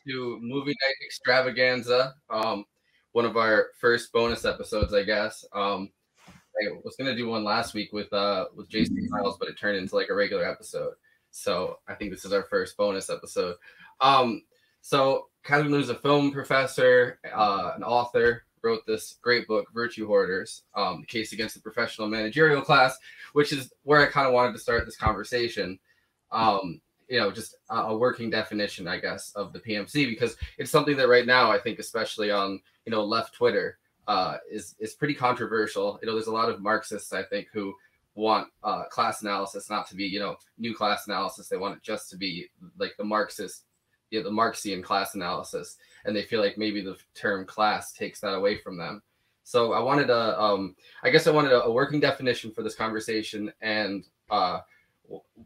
to Movie Night Extravaganza. One of our first bonus episodes, I guess. I was gonna do one last week with Jason Miles, but it turned into like a regular episode. So I think this is our first bonus episode. So Catherine is a film professor, an author, wrote this great book, Virtue Hoarders, The Case Against the Professional Managerial Class, which is where I kind of wanted to start this conversation. Just a working definition, I guess, of the PMC, because it's something that right now, I think, especially on, left Twitter, is pretty controversial. There's a lot of Marxists, I think, who want class analysis not to be, new class analysis. They want it just to be like the Marxist, the Marxian class analysis. And they feel like maybe the term class takes that away from them. So I wanted a working definition for this conversation, and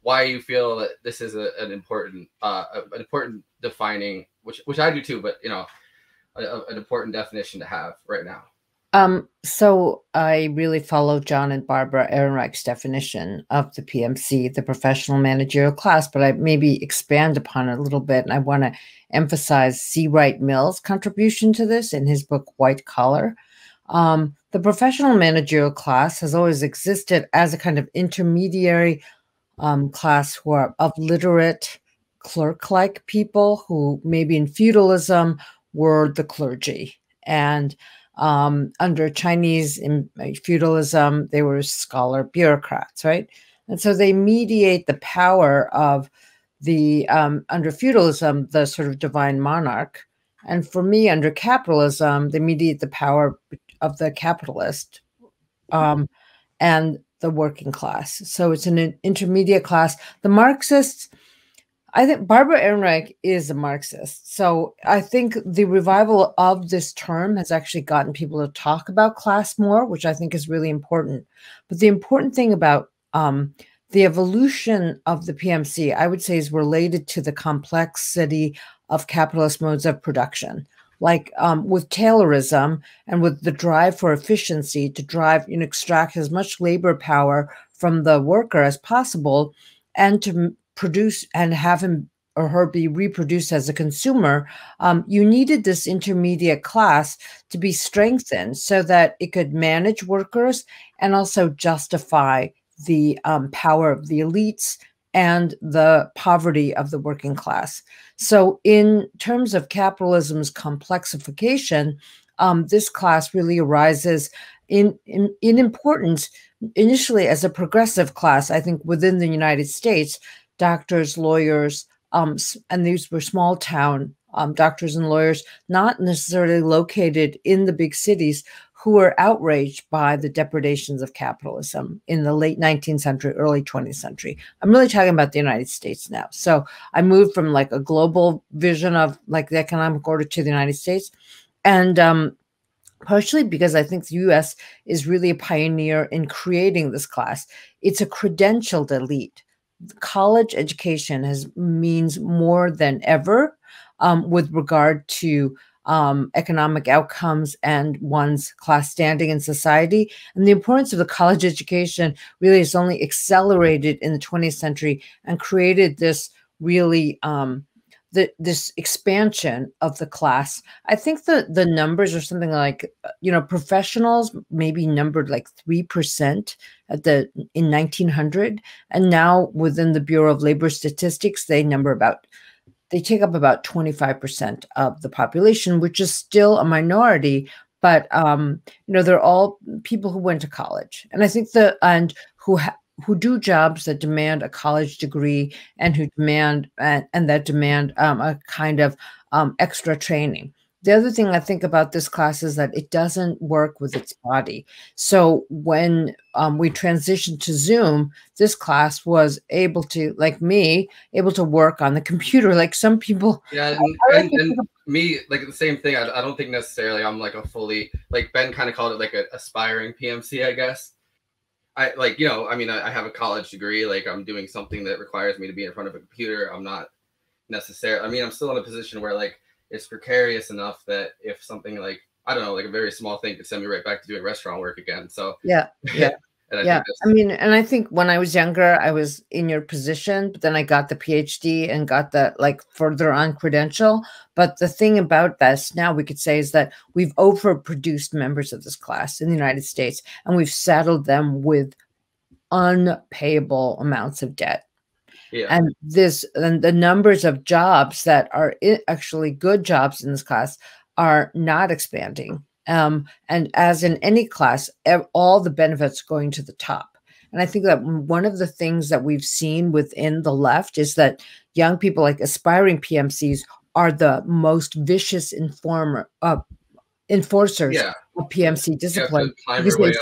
why you feel that this is an important defining, which I do too, but an important definition to have right now. So I really follow John and Barbara Ehrenreich's definition of the PMC, the professional managerial class, but I maybe expand upon it a little bit. And I want to emphasize C. Wright Mill's contribution to this in his book, White Collar. The professional managerial class has always existed as a kind of intermediary class who are of literate, clerk-like people who maybe in feudalism were the clergy. And under Chinese feudalism, they were scholar bureaucrats, right? And so they mediate the power of the, under feudalism, the sort of divine monarch. And for me, under capitalism, they mediate the power of the capitalist and the working class. So it's an intermediate class. The Marxists, I think Barbara Ehrenreich is a Marxist. So I think the revival of this term has actually gotten people to talk about class more, which I think is really important. But the important thing about the evolution of the PMC, I would say, is related to the complexity of capitalist modes of production. Like with Taylorism and with the drive for efficiency to drive and extract as much labor power from the worker as possible, and to produce and have him or her be reproduced as a consumer, you needed this intermediate class to be strengthened so that it could manage workers and also justify the power of the elites and the poverty of the working class. So in terms of capitalism's complexification, this class really arises in importance initially as a progressive class, I think, within the United States. Doctors, lawyers, and these were small town doctors and lawyers, not necessarily located in the big cities, who were outraged by the depredations of capitalism in the late 19th century, early 20th century. I'm really talking about the United States now. So I moved from like a global vision of like the economic order to the United States. And partially because I think the US is really a pioneer in creating this class. It's a credentialed elite. College education means more than ever with regard to economic outcomes and one's class standing in society. And the importance of the college education really is only accelerated in the 20th century and created this really this expansion of the class. I think the numbers are something like, professionals maybe numbered like 3% in 1900, and now within the Bureau of Labor Statistics, they take up about 25% of the population, which is still a minority, but they're all people who went to college, and I think who do jobs that demand a college degree and who demand a kind of extra training. The other thing I think about this class is that it doesn't work with its body. So when we transitioned to Zoom, this class was able to, like me, able to work on the computer like some people. Yeah, and me, like the same thing. I don't think necessarily I'm like a fully, like Ben kind of called it like an aspiring PMC, I guess. I have a college degree, like I'm doing something that requires me to be in front of a computer. I'm not necessarily, I'm still in a position where like it's precarious enough that if something like, I don't know, like a very small thing could send me right back to doing restaurant work again. So yeah. And I Yeah, think that's, I mean, and I think when I was younger, I was in your position, but then I got the PhD and got the like further on credential. But the thing about this now we could say is that we've overproduced members of this class in the United States, and we've saddled them with unpayable amounts of debt. yeah, And the numbers of jobs that are actually good jobs in this class are not expanding. And as in any class, all the benefits going to the top. And I think that one of the things that we've seen within the left is that young people, like aspiring PMCs, are the most vicious enforcers yeah. of PMC You have discipline to climb your way up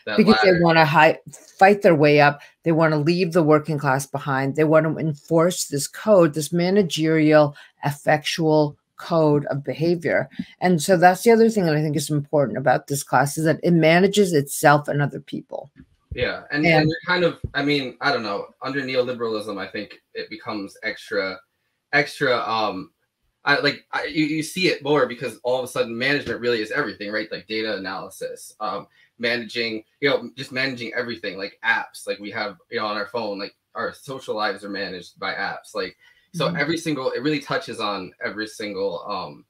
that because they ladder. want to fight their way up. They want to leave the working class behind. They want to enforce this code, this managerial, effectual code of behavior. And so that's the other thing that I think is important about this class is that it manages itself and other people. Yeah, and you're kind of, I mean, I don't know, under neoliberalism, I think it becomes extra. You see it more because all of a sudden management really is everything, right? Like data analysis, managing, just managing everything, like apps, like we have, on our phone, like our social lives are managed by apps, like so it really touches on every single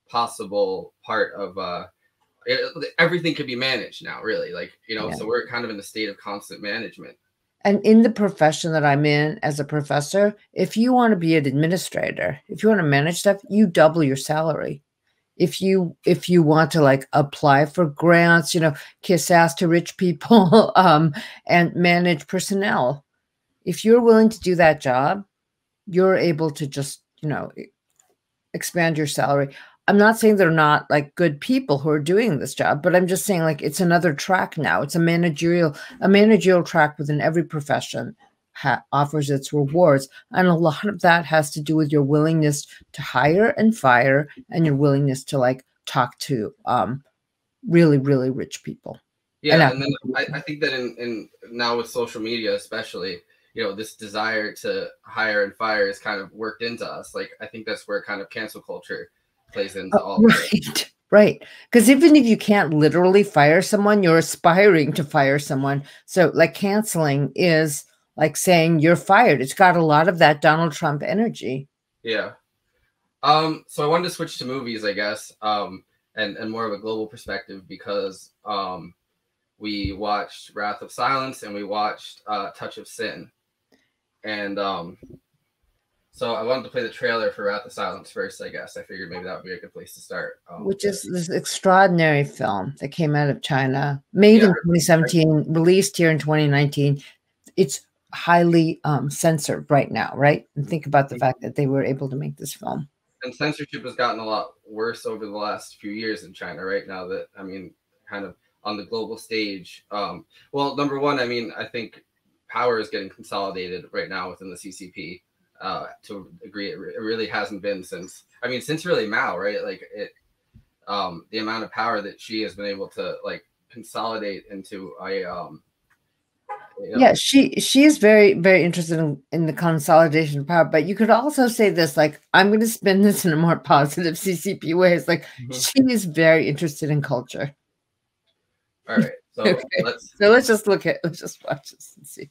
possible part of everything can be managed now, really, like so we're kind of in a state of constant management. And in the profession that I'm in as a professor, if you want to be an administrator, if you want to manage stuff, you double your salary. If you want to like apply for grants, kiss ass to rich people, and manage personnel, if you're willing to do that job, you're able to just, expand your salary. I'm not saying they're not like good people who are doing this job, but I'm just saying like it's another track now. It's a managerial track within every profession offers its rewards. And a lot of that has to do with your willingness to hire and fire and your willingness to like talk to really, really rich people. Yeah. And then I think that in now with social media, especially, this desire to hire and fire is kind of worked into us. Like, I think that's where kind of cancel culture plays into all of it. Right. Because even if you can't literally fire someone, you're aspiring to fire someone. So like canceling is like saying you're fired. It's got a lot of that Donald Trump energy. Yeah. So I wanted to switch to movies, I guess, and more of a global perspective because we watched Wrath of Silence and we watched Touch of Sin. And so I wanted to play the trailer for Wrath of Silence first, I guess. I figured maybe that would be a good place to start. Which is this extraordinary film that came out of China, made in 2017, released here in 2019. It's highly censored right now, right? And think about the fact that they were able to make this film. And censorship has gotten a lot worse over the last few years in China, right? Now that, I mean, kind of on the global stage. Well, number one, I mean, I think power is getting consolidated right now within the CCP. To agree, it really hasn't been since really Mao, right? Like the amount of power that Xi has been able to like consolidate into a yeah, she is very, very interested in the consolidation of power. But you could also say this, like, I'm going to spin this in a more positive CCP way. It's like she is very interested in culture. All right, so okay. let's just watch this and see.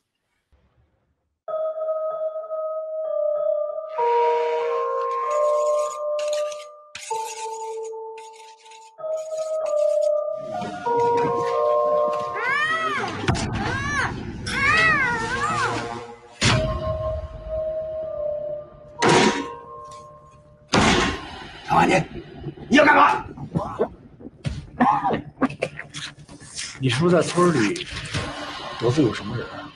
你要干嘛？你是不是在村里得罪有什么人啊？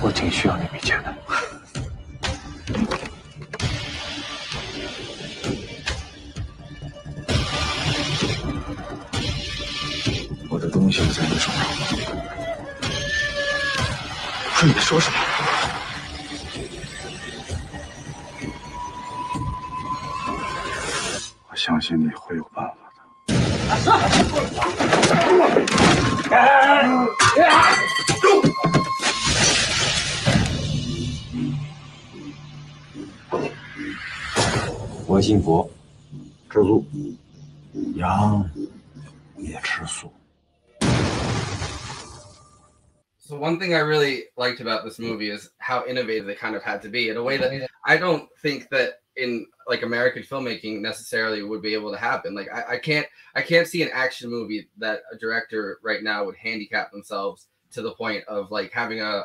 我挺需要那笔钱的。我的东西在你手上。不是你说什么？我相信你会有办法的。和信佛，吃素，羊也吃素。 So one thing I really liked about this movie is how innovative they kind of had to be in a way that I don't think that in like American filmmaking necessarily would be able to happen. Like I can't see an action movie that a director right now would handicap themselves to the point of like having a,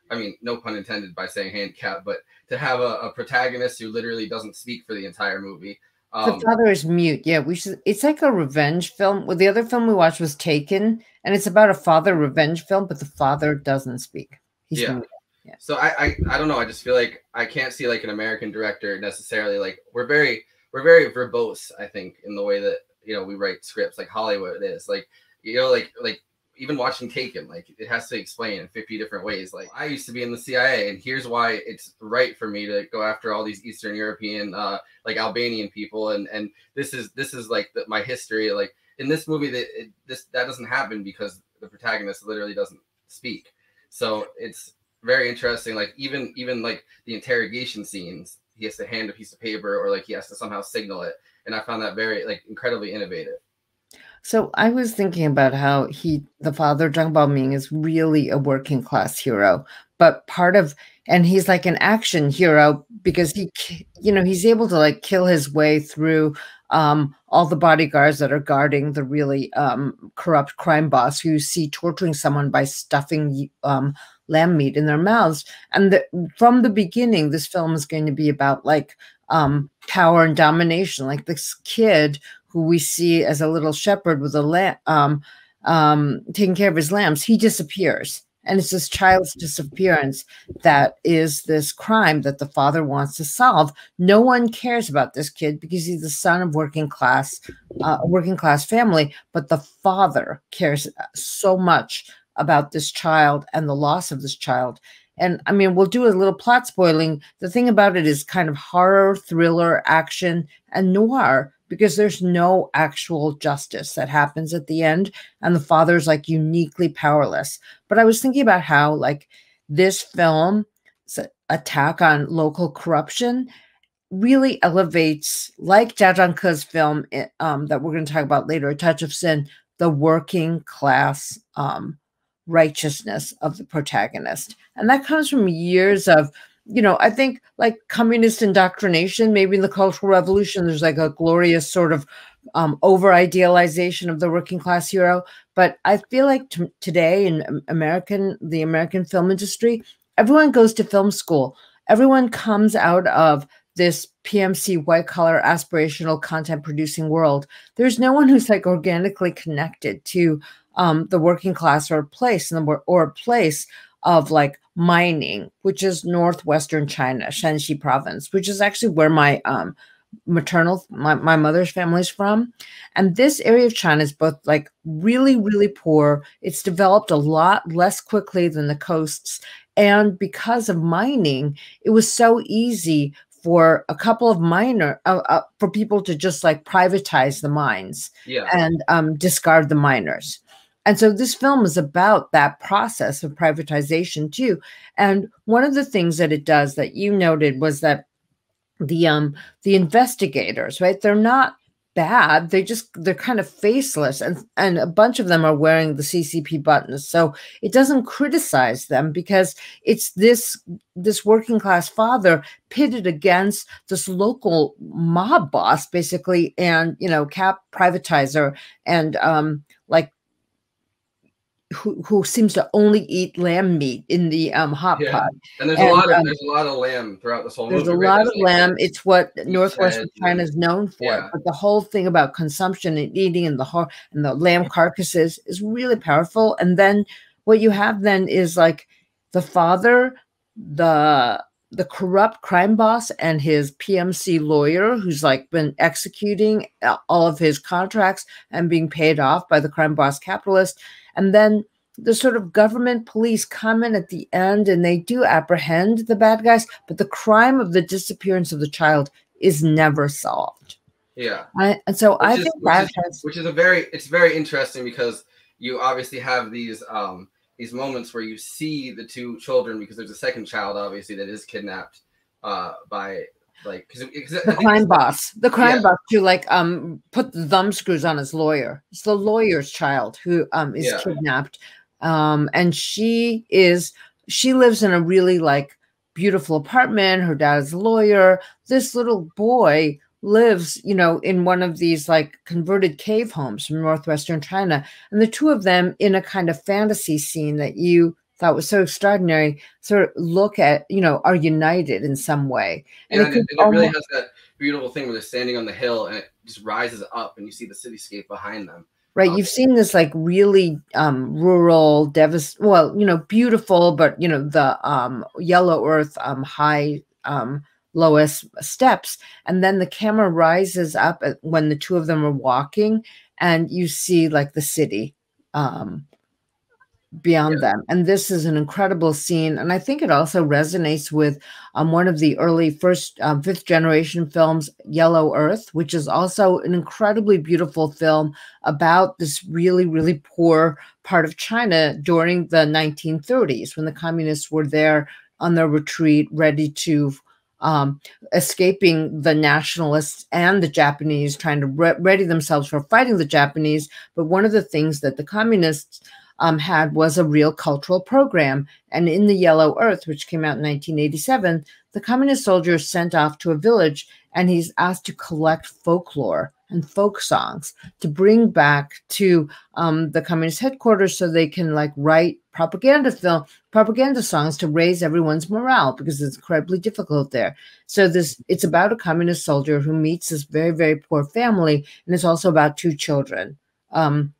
I mean, no pun intended by saying handicap, but to have a protagonist who literally doesn't speak for the entire movie. The father is mute. Yeah, we should. It's like a revenge film. Well, the other film we watched was Taken, and it's about a father revenge film, but the father doesn't speak. He's mute. Yeah. So I don't know. I just feel like I can't see like an American director necessarily. Like we're very verbose, I think, in the way that, you know, we write scripts, like Hollywood is. Like, you know, like even watching Taken, like it has to explain in 50 different ways. Like I used to be in the CIA, and here's why it's right for me to go after all these Eastern European, like Albanian people, and this is like my history. Like in this movie, that doesn't happen because the protagonist literally doesn't speak. So it's very interesting. Like even like the interrogation scenes, he has to hand a piece of paper, or like he has to somehow signal it, and I found that very like incredibly innovative. So I was thinking about how the father, Zhang Baoming, is really a working class hero, but and he's like an action hero because he's able to like kill his way through all the bodyguards that are guarding the really corrupt crime boss who you see torturing someone by stuffing lamb meat in their mouths. And from the beginning, this film is going to be about like power and domination. Like this kid who we see as a little shepherd with a lamb, taking care of his lambs, he disappears. And it's this child's disappearance that is this crime that the father wants to solve. No one cares about this kid because he's the son of working class family, but the father cares so much about this child and the loss of this child. And I mean, we'll do a little plot spoiling. The thing about it is kind of horror, thriller, action, and noir, because there's no actual justice that happens at the end, and the father's like uniquely powerless. But I was thinking about how like this film's attack on local corruption really elevates, like Jia Zhangke's film that we're going to talk about later, A Touch of Sin, the working class righteousness of the protagonist. And that comes from years of, I think like communist indoctrination. Maybe in the Cultural Revolution, there's like a glorious sort of over idealization of the working class hero. But I feel like today in the American film industry, everyone goes to film school. Everyone comes out of this PMC white collar aspirational content producing world. There's no one who's like organically connected to the working class or a place of like mining, which is northwestern China, Shanxi province, which is actually where my my mother's family is from. And this area of China is both like really, really poor. It's developed a lot less quickly than the coasts. And because of mining, it was so easy for a couple of for people to just like privatize the mines and discard the miners. And so this film is about that process of privatization too. And one of the things that it does that you noted was that the investigators, right? They're not bad. They're kind of faceless, and a bunch of them are wearing the CCP buttons. So it doesn't criticize them because it's this working class father pitted against this local mob boss, basically, and cap privatizer, and like who seems to only eat lamb meat in the hot pot. And there's a lot of lamb throughout this whole movie. There's a lot of lamb. It's what northwestern China is known for. Yeah. But the whole thing about consumption and eating and the lamb carcasses is really powerful. And then what you have then is like the father, the corrupt crime boss, and his PMC lawyer who's like been executing all of his contracts and being paid off by the crime boss capitalist. And then the sort of government police come in at the end and they do apprehend the bad guys, but the crime of the disappearance of the child is never solved. Yeah. And so I think it's very interesting because you obviously have these moments where you see the two children, because there's a second child obviously that is kidnapped by Like, because the crime boss to like put the thumb screws on his lawyer. It's the lawyer's child who is kidnapped, and she lives in a really like beautiful apartment. Her dad is a lawyer. This little boy lives, you know, in one of these like converted cave homes from northwestern China, and the two of them in a kind of fantasy scene that you thought was so extraordinary sort of look at, you know, are united in some way. And it really has that beautiful thing where they're standing on the hill and it just rises up and you see the cityscape behind them. Right. You've seen this like really rural, well, you know, beautiful, but, you know, the yellow earth, high, lowest steps. And then the camera rises up when the two of them are walking and you see like the city beyond them. And this is an incredible scene. And I think it also resonates with one of the early fifth generation films, Yellow Earth, which is also an incredibly beautiful film about this really, really poor part of China during the 1930s when the communists were there on their retreat, ready to escaping the nationalists and the Japanese, trying to ready themselves for fighting the Japanese. But one of the things that the communists had was a real cultural program. And in the Yellow Earth, which came out in 1987, the communist soldier is sent off to a village and he's asked to collect folklore and folk songs to bring back to the communist headquarters so they can like write propaganda songs to raise everyone's morale because it's incredibly difficult there. So it's about a communist soldier who meets this very, very poor family, and it's also about two children and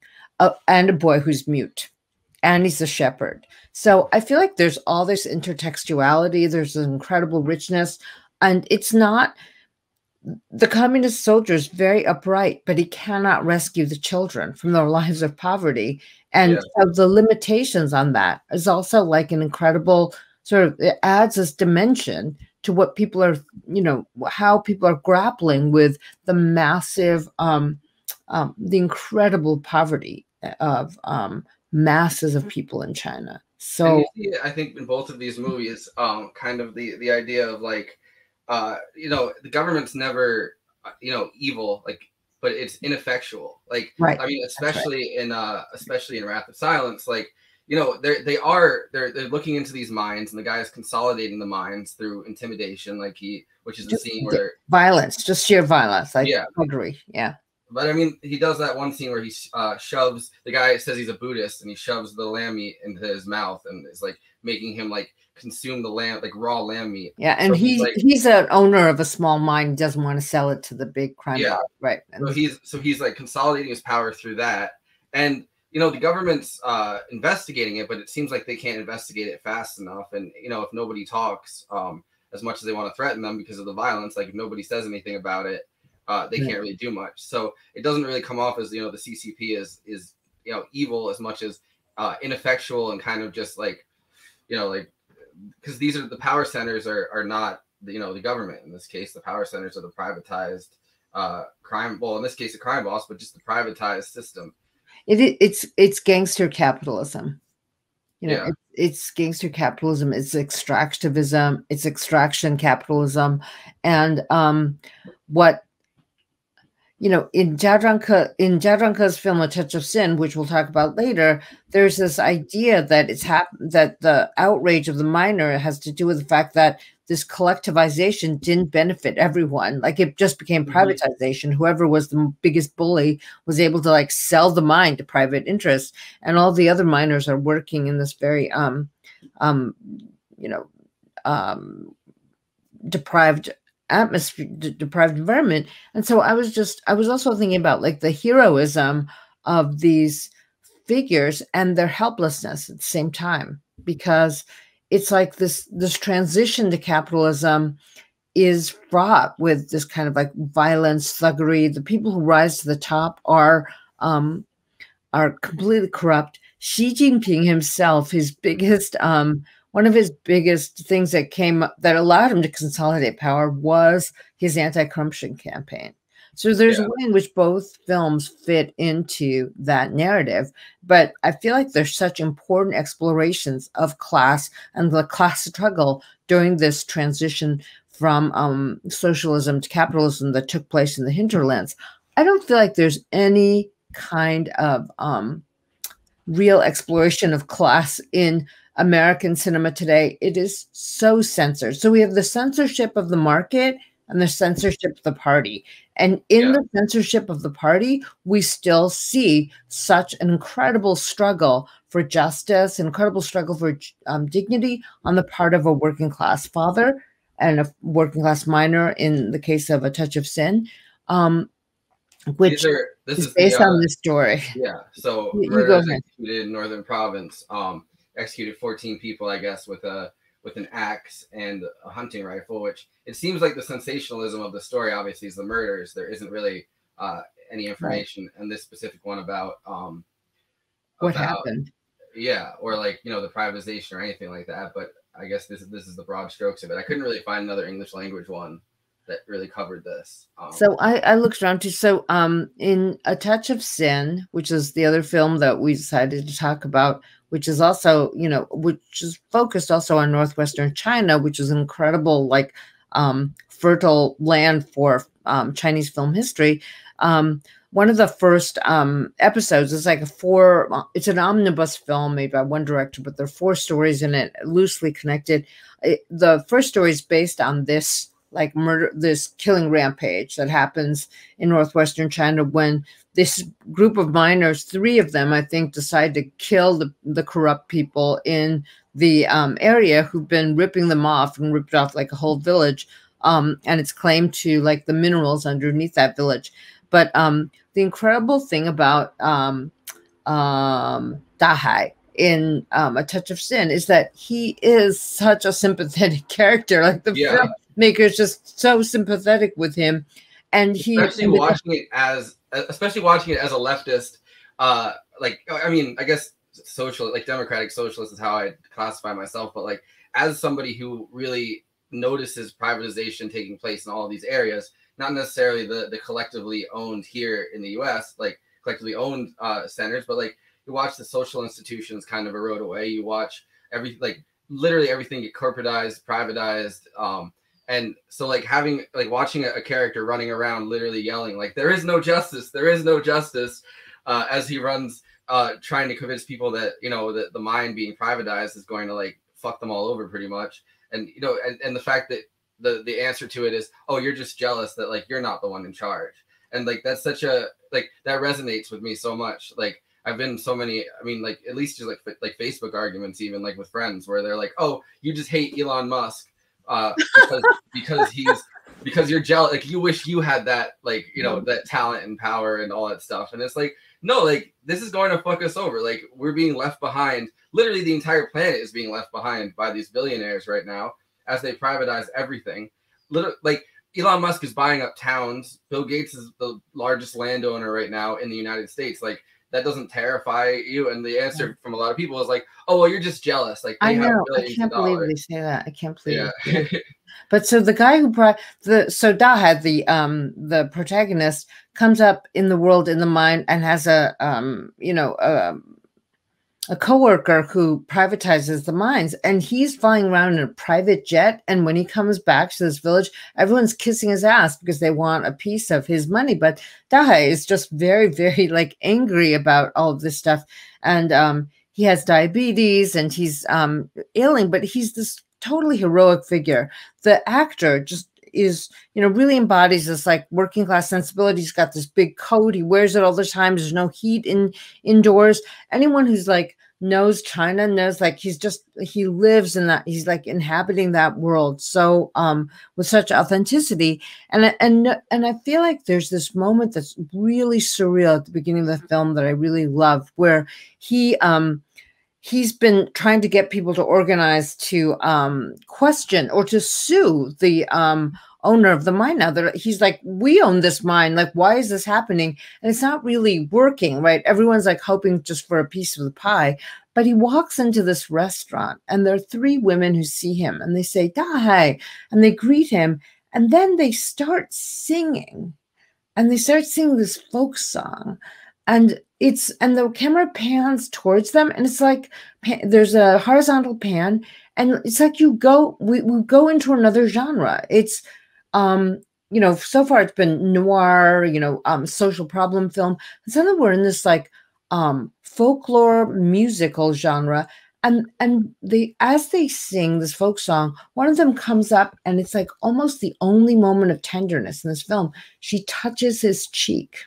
a boy who's mute, and he's a shepherd. So I feel like there's all this intertextuality, there's an incredible richness, and it's not. The communist soldier is very upright, but he cannot rescue the children from their lives of poverty. And so the limitations on that is also like an incredible sort of, it adds this dimension to what people are, you know, how people are grappling with the massive, the incredible poverty of masses of people in China. So and you see, I think in both of these movies, kind of the idea of like, you know, the government's never, you know, evil, like, but it's ineffectual. Like, right. I mean, especially in Wrath of Silence, like, you know, they're looking into these minds, and the guy is consolidating the minds through intimidation, like which is the scene where violence, just sheer violence, like agree, But I mean, he does that one scene where he shoves, the guy says he's a Buddhist, and he shoves the lamb meat into his mouth and is like making him like consume the lamb, like raw lamb meat. Yeah, and so he's an owner of a small mine. He doesn't want to sell it to the big crime boss, right? And so he's like consolidating his power through that. And you know, the government's investigating it, but it seems like they can't investigate it fast enough. And you know, if nobody talks, as much as they want to threaten them because of the violence, like if nobody says anything about it, they can't really do much. So it doesn't really come off as, you know, the CCP is you know, evil as much as ineffectual and kind of just like, you know, like, because these are the power centers are not, you know, the government. In this case, the power centers are the privatized crime. Well, in this case, a crime boss, but just the privatized system. It's gangster capitalism. You know, it's gangster capitalism. It's extractivism. It's extraction capitalism, and what. You know, in Jia Zhangke's film A Touch of Sin, which we'll talk about later, there's this idea that that the outrage of the miner has to do with the fact that this collectivization didn't benefit everyone. Like it just became privatization. Whoever was the biggest bully was able to like sell the mine to private interests, and all the other miners are working in this very deprived atmosphere, deprived environment. And so I was also thinking about like the heroism of these figures and their helplessness at the same time, because it's like this transition to capitalism is fraught with this kind of like violence, thuggery. The people who rise to the top are completely corrupt. Xi Jinping himself, his biggest one of his biggest things that allowed him to consolidate power was his anti-corruption campaign. So there's a way in which both films fit into that narrative, but I feel like there's such important explorations of class and the class struggle during this transition from socialism to capitalism that took place in the hinterlands. I don't feel like there's any kind of real exploration of class in American cinema today. It is so censored. So we have the censorship of the market and the censorship of the party. And in the censorship of the party, we still see such an incredible struggle for justice, incredible struggle for dignity on the part of a working class father and a working class minor in the case of A Touch of Sin, which is based on this story. Yeah, so murders executed in Northern Province, executed 14 people, I guess, with an axe and a hunting rifle, which it seems like the sensationalism of the story obviously is the murders. There isn't really any information in this specific one about what happened. Yeah, or like, you know, the privatization or anything like that. But I guess this is the broad strokes of it. I couldn't really find another English language one that really covered this. So I looked around too. So in A Touch of Sin, which is the other film that we decided to talk about, which is also, you know, which is focused also on northwestern China, which is an incredible, like, fertile land for Chinese film history. One of the first episodes is like it's an omnibus film made by one director, but there are 4 stories in it, loosely connected. The first story is based on this, like, this killing rampage that happens in northwestern China when this group of miners, 3 of them, I think, decide to kill the corrupt people in the area who've been ripping them off and ripped off like a whole village. And it's claimed to, like, the minerals underneath that village. But the incredible thing about Dahai in A Touch of Sin is that he is such a sympathetic character. Like, the filmmaker is just so sympathetic with him, and especially watching it as a leftist, like, I mean, I guess social, like democratic socialist is how I classify myself, but like as somebody who really notices privatization taking place in all of these areas, not necessarily the collectively owned here in the US, like collectively owned centers, but like you watch the social institutions kind of erode away. You watch literally everything get corporatized, privatized. And so like watching a character running around literally yelling like, there is no justice, as he runs, trying to convince people that, you know, that the mine being privatized is going to like fuck them all over pretty much. And, you know, and the fact that the answer to it is, oh, you're just jealous that like you're not the one in charge. And like that's such a, like, that resonates with me so much. Like I've been so many, I mean, like at least just like Facebook arguments, even like with friends where they're like, oh, you just hate Elon Musk because you're jealous, like you wish you had that, like, you know, that talent and power and all that stuff. And it's like, no, like this is going to fuck us over. Like we're being left behind. Literally the entire planet is being left behind by these billionaires right now as they privatize everything. Like Elon Musk is buying up towns. Bill Gates is the largest landowner right now in the United States. Like that doesn't terrify you. And the answer from a lot of people is like, oh, well, you're just jealous. Like I know. I can't believe they say that. I can't believe it. But so the guy who Dahad, the protagonist, comes up in the world in the mine and has a coworker who privatizes the mines, and he's flying around in a private jet. And when he comes back to this village, everyone's kissing his ass because they want a piece of his money. But Dahai is just very, very like angry about all of this stuff. And he has diabetes and he's ailing, but he's this totally heroic figure. The actor just is, you know, really embodies this like working class sensibility. He's got this big coat. He wears it all the time. There's no heat indoors. Anyone who's like knows China knows like he lives in that. He's like inhabiting that world. So with such authenticity. And I feel like there's this moment that's really surreal at the beginning of the film that I really love, where he's been trying to get people to organize to question or to sue the owner of the mine. Now that he's like, we own this mine. Like, why is this happening? And it's not really working, right? Everyone's like hoping just for a piece of the pie. But he walks into this restaurant and there are 3 women who see him and they say, Dahai, and they greet him. And then they start singing this folk song. And the camera pans towards them, and it's like there's a horizontal pan, And it's like we go into another genre. It's so far it's been noir, social problem film. And suddenly we're in this like folklore musical genre. And as they sing this folk song, one of them comes up and it's like almost the only moment of tenderness in this film. She touches his cheek.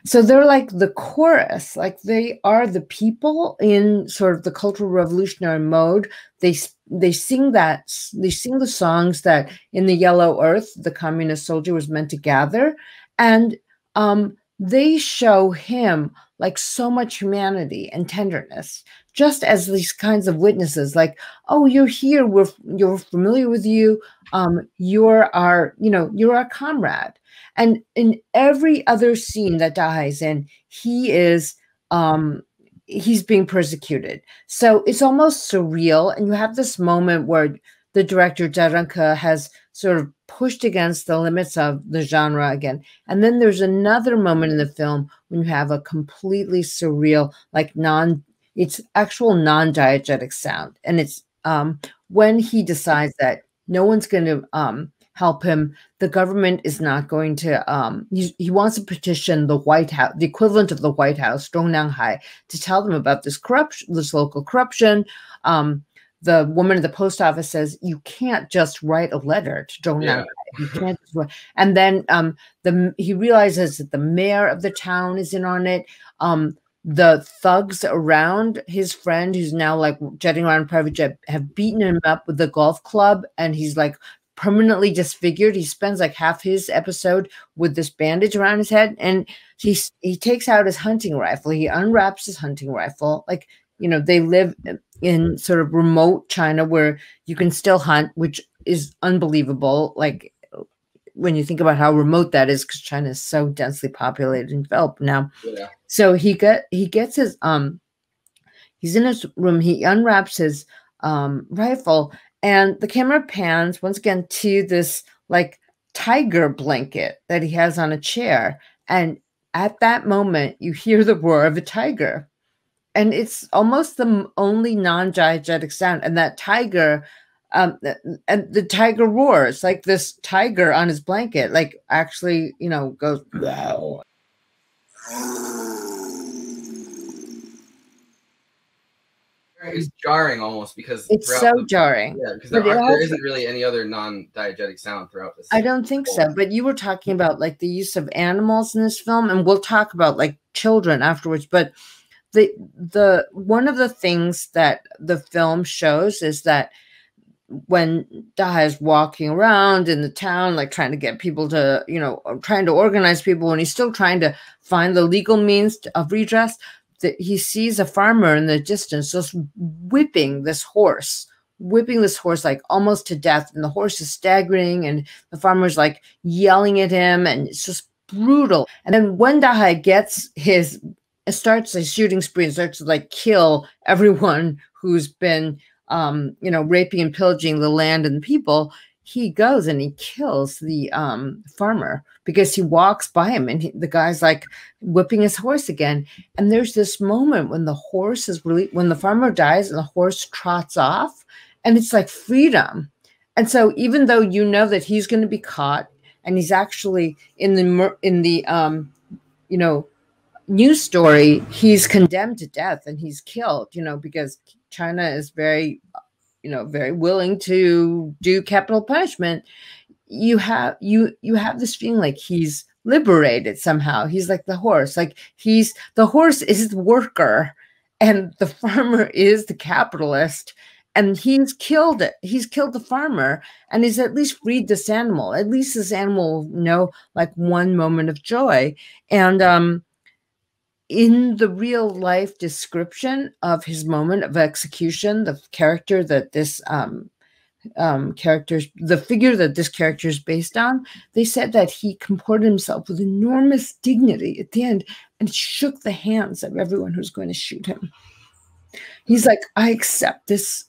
So they're like the chorus, like they are the people in sort of the cultural revolutionary mode. They sing the songs that in the Yellow Earth, the communist soldier was meant to gather. And they show him like so much humanity and tenderness, just as these kinds of witnesses, like, oh, you're here, you're familiar with you, you're our comrade. And in every other scene that Dahai's in, he is he's being persecuted. So it's almost surreal. And you have this moment where the director Jaranka has sort of pushed against the limits of the genre again. And then there's another moment in the film when you have a completely surreal, like it's actual non-diegetic sound. And it's when he decides that no one's going to help him. The government is not going to, he wants to petition the White House, the equivalent of the White House, Zhongnanhai, to tell them about this corruption, this local corruption. The woman at the post office says, you can't just write a letter to Zhongnanhai. You can't just write. And then he realizes that the mayor of the town is in on it. The thugs around his friend, who's now like jetting around a private jet, have beaten him up with the golf club, and he's like permanently disfigured. He spends like half his episode with this bandage around his head, and he takes out his hunting rifle. He unwraps his hunting rifle. Like, they live in sort of remote China where you can still hunt, which is unbelievable. Like when you think about how remote that is, because China is so densely populated and developed now. Yeah. So he gets his he's in his room. He unwraps his rifle, and the camera pans once again to this like tiger blanket that he has on a chair. And at that moment, you hear the roar of a tiger. And it's almost the only non-diegetic sound. And that tiger, and the tiger roars, like this tiger on his blanket, like actually, goes, wow. It's jarring almost because it's so jarring. Yeah, because there isn't really any other non-diegetic sound throughout this. I don't think so. But you were talking about like the use of animals in this film, and we'll talk about like children afterwards. But the one of the things that the film shows is that when Daha is walking around in the town, like trying to get people to, trying to organize people, and he's still trying to find the legal means of redress, that he sees a farmer in the distance just whipping this horse like almost to death. And the horse is staggering, and the farmer's like yelling at him, and it's just brutal. And then when Daha starts a shooting spree and starts to like kill everyone who's been raping and pillaging the land and the people, he goes and he kills the farmer because he walks by him, and the guy's like whipping his horse again. And there's this moment when when the farmer dies and the horse trots off, and it's like freedom. And so even though that he's going to be caught, and he's actually in the news story, he's condemned to death and he's killed, because China is very willing to do capital punishment. You have this feeling like he's liberated somehow. He's like the horse, the horse is the worker and the farmer is the capitalist, and he's killed it. He's killed the farmer, and he's at least freed this animal. At least this animal will know like one moment of joy. And in the real life description of his moment of execution, the character that this the figure that this character is based on, they said that he comported himself with enormous dignity at the end and shook the hands of everyone who's going to shoot him. He's like, I accept this,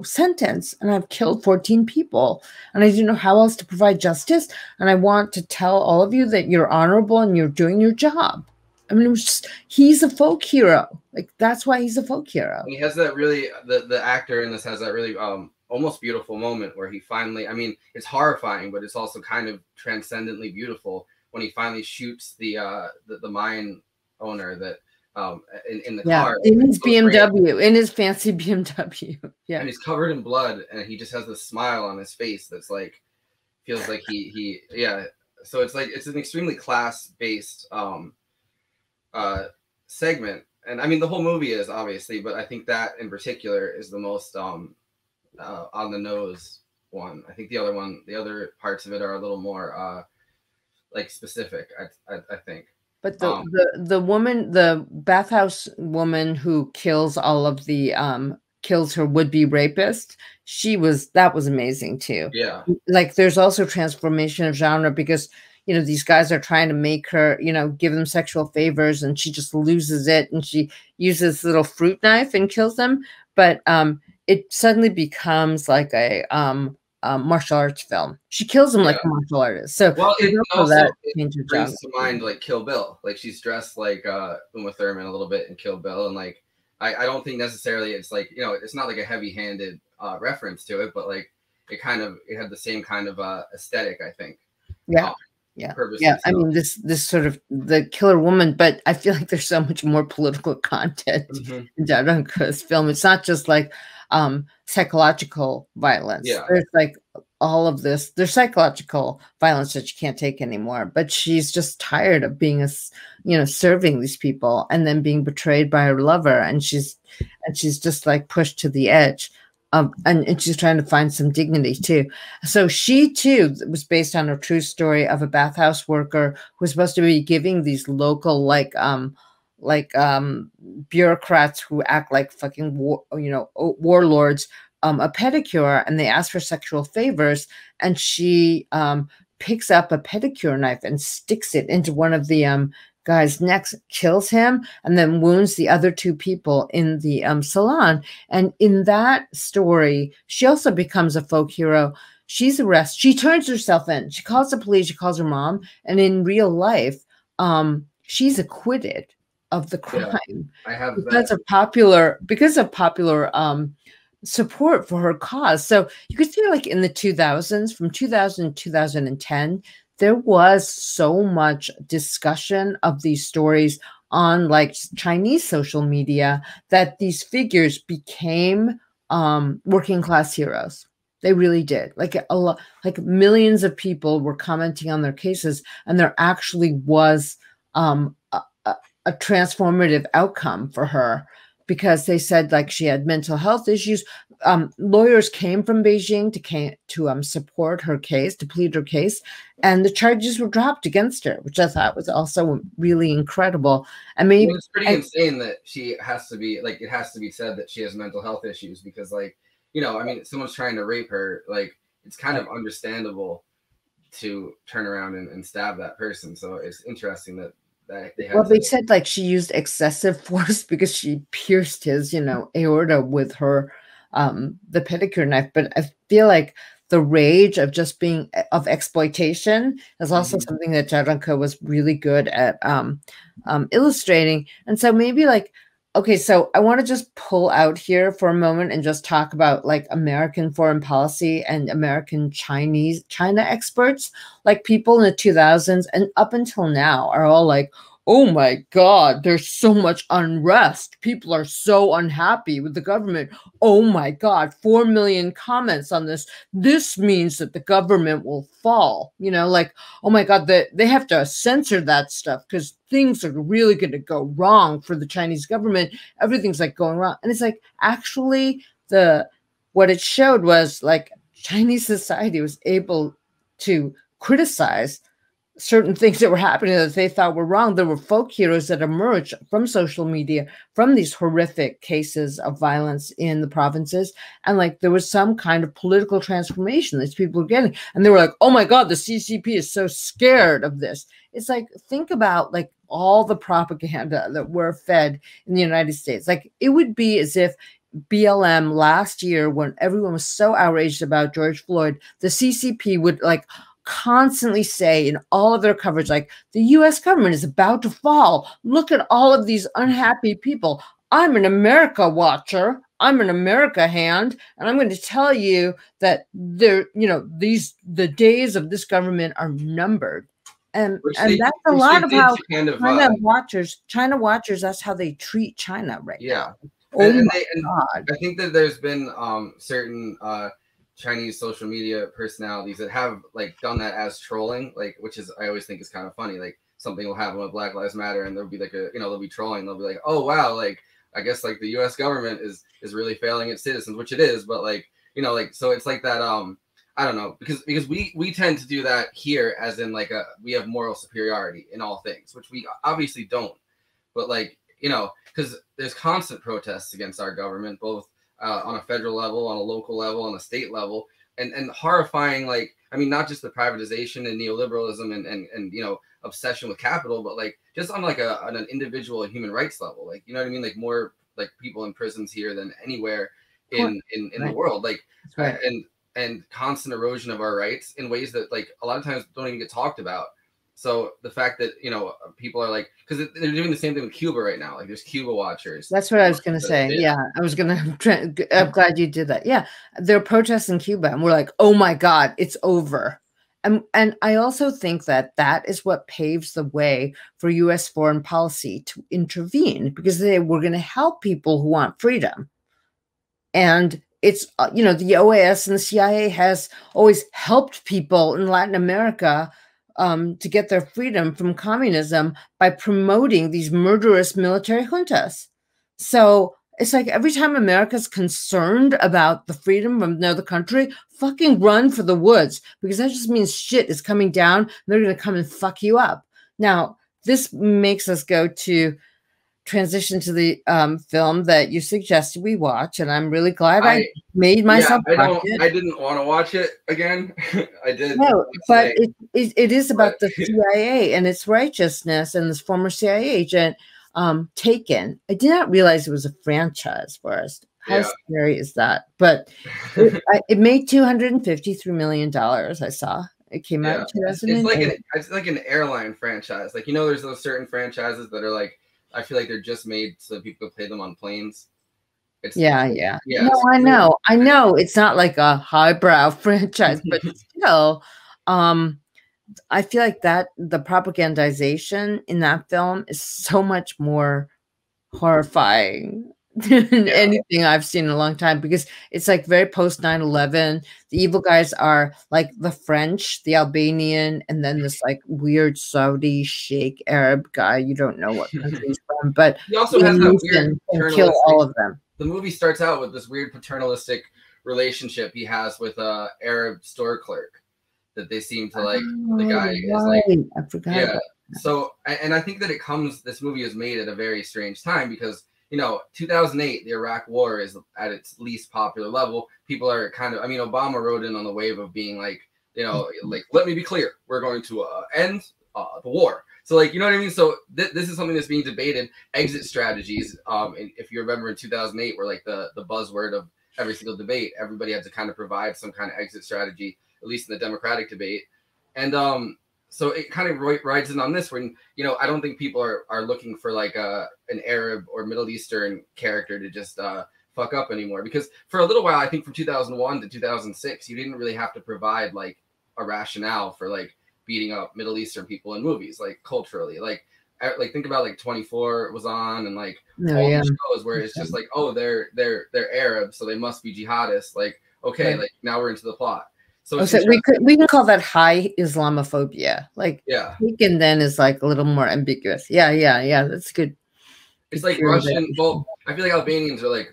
sentence, and I've killed 14 people, and I didn't know how else to provide justice, and I want to tell all of you that you're honorable and you're doing your job. I mean, it was just, he's a folk hero. Like, that's why he's a folk hero. And he has that really, the actor in this has that really almost beautiful moment where he finally, I mean, it's horrifying, but it's also kind of transcendently beautiful when he finally shoots the mine owner that in the car. In his BMW, in his fancy BMW. Yeah. And he's covered in blood, and he just has this smile on his face that's like, feels like he so it's like, it's an extremely class-based segment. And I mean, the whole movie is, obviously, but I think that in particular is the most on the nose one. I think the other parts of it are a little more like specific, I think. But the woman, the bathhouse woman who kills all of the kills her would-be rapist, that was amazing too. Yeah. Like, there's also transformation of genre because, you know, these guys are trying to make her, you know, give them sexual favors, and she just loses it, and she uses this little fruit knife and kills them. But it suddenly becomes like a martial arts film. She kills him like a martial artist. So, well, it also brings to mind like Kill Bill. Like, she's dressed like Uma Thurman a little bit in Kill Bill, and like I don't think necessarily it's like, you know, it's not like a heavy-handed reference to it, but like it had the same kind of aesthetic, I think. Yeah. I mean, this sort of the killer woman, but I feel like there's so much more political content in Jaranka's film. It's not just like psychological violence. Yeah. There's like all of this. There's psychological violence that she can't take anymore, but she's just tired of being serving these people and then being betrayed by her lover, and she's just like pushed to the edge. And she's trying to find some dignity too. So she too was based on a true story of a bathhouse worker who was supposed to be giving these local bureaucrats who act like fucking warlords a pedicure, and they ask for sexual favors, and she picks up a pedicure knife and sticks it into one of the guy's necks, kills him, and then wounds the other two people in the salon. And in that story, she also becomes a folk hero. She's arrested. She turns herself in. She calls the police. She calls her mom. And in real life, she's acquitted of the crime. Yeah, I have because of popular support for her cause. So you could see, like, in the 2000s, from 2000 to 2010, there was so much discussion of these stories on like Chinese social media that these figures became working class heroes. They really did. Like millions of people were commenting on their cases, and there actually was a transformative outcome for her, because they said like she had mental health issues. Lawyers came from Beijing to support her case, to plead her case, and the charges were dropped against her, which I thought was also really incredible. I mean, it's pretty insane that she has to be like, it has to be said that she has mental health issues, because like, you know, I mean, someone's trying to rape her, like it's kind of understandable to turn around and stab that person. So it's interesting that they said like she used excessive force because she pierced his, aorta with her the pedicure knife. But I feel like the rage of just being of exploitation is also something that Jaranka was really good at illustrating. And so maybe like, okay, so I want to just pull out here for a moment and just talk about like American foreign policy and American China experts, like people in the 2000s and up until now are all like, oh my God, there's so much unrest. People are so unhappy with the government. Oh my God, 4 million comments on this. This means that the government will fall. Like, oh my God, they have to censor that stuff because things are really going to go wrong for the Chinese government. Everything's like going wrong. And it's like, actually, what it showed was like Chinese society was able to criticize certain things that were happening that they thought were wrong. There were folk heroes that emerged from social media, from these horrific cases of violence in the provinces. And like, there was some kind of political transformation that people were getting. And they were like, oh my God, the CCP is so scared of this. It's like, think about like all the propaganda that were fed in the United States. Like, it would be as if BLM last year, when everyone was so outraged about George Floyd, the CCP would like constantly say in all of their coverage, like, the US government is about to fall. Look at all of these unhappy people. I'm an America watcher. I'm an America hand, and I'm going to tell you that the days of this government are numbered. And that's a lot of how China watchers, that's how they treat China right now. I think that there's been certain Chinese social media personalities that have like done that as trolling, like, which is, I always think is kind of funny. Like, something will happen with Black Lives Matter and there'll be like they'll be trolling. They'll be like, oh wow, like, I guess like the US government is really failing its citizens, which it is, but like, like, so it's like that, I don't know, because we tend to do that here, as in like we have moral superiority in all things, which we obviously don't. But like, because there's constant protests against our government, both on a federal level, on a local level, on a state level, and horrifying, like, I mean, not just the privatization and neoliberalism and obsession with capital, but like just on like on an individual and human rights level, like, you know what I mean, like more like people in prisons here than anywhere in the world, like, and constant erosion of our rights in ways that like a lot of times don't even get talked about. So the fact that people are like, because they're doing the same thing with Cuba right now, like there's Cuba watchers. That's what I was going to say. Yeah, I was going to. I'm glad you did that. Yeah, they're protesting Cuba, and we're like, oh my God, it's over. And I also think that is what paves the way for U.S. foreign policy to intervene, because they were going to help people who want freedom. And it's the OAS and the CIA has always helped people in Latin America to get their freedom from communism by promoting these murderous military juntas. So it's like every time America's concerned about the freedom of another country, fucking run for the woods, because that just means shit is coming down and they're going to come and fuck you up. Now, this makes us go to transition to the film that you suggested we watch, and I'm really glad I made myself watch it. I didn't want to watch it again. I did. No, but it is about the CIA and its righteousness, and this former CIA agent taken. I did not realize it was a franchise, Forrest. How scary is that? But it made $253 million. I saw it came out in 2008. It's like an airline franchise. Like, there's those certain franchises that are like, I feel like they're just made so that people play them on planes. Yeah. No, I know. It's not like a highbrow franchise, but still, I feel like that the propagandization in that film is so much more horrifying than anything I've seen in a long time, because it's like very post 9/11. The evil guys are like the French, the Albanian, and then this like weird Saudi Sheikh Arab guy. You don't know what country he's from, but he also has that weird and kill all of them. The movie starts out with this weird paternalistic relationship he has with a Arab store clerk that they seem to like. The guy is like, I forgot. So, and I think that this movie is made at a very strange time, because 2008, the Iraq War is at its least popular level. People are Obama rode in on the wave of being like, like, let me be clear, we're going to end the war. So like, you know what I mean? So this is something that's being debated. Exit strategies. If you remember in 2008, were like the buzzword of every single debate. Everybody had to kind of provide some kind of exit strategy, at least in the Democratic debate. And so it kind of rides in on this when, I don't think people are looking for like an Arab or Middle Eastern character to just fuck up anymore. Because for a little while, I think from 2001 to 2006, you didn't really have to provide like a rationale for like beating up Middle Eastern people in movies, like culturally. Like think about like 24 was on, and like all the shows where it's just like, oh, they're Arab, so they must be jihadists. Like, okay, like now we're into the plot. So we can call that high Islamophobia. Like, taken then is like a little more ambiguous. Yeah. That's good. It's like Russian. Well, I feel like Albanians are like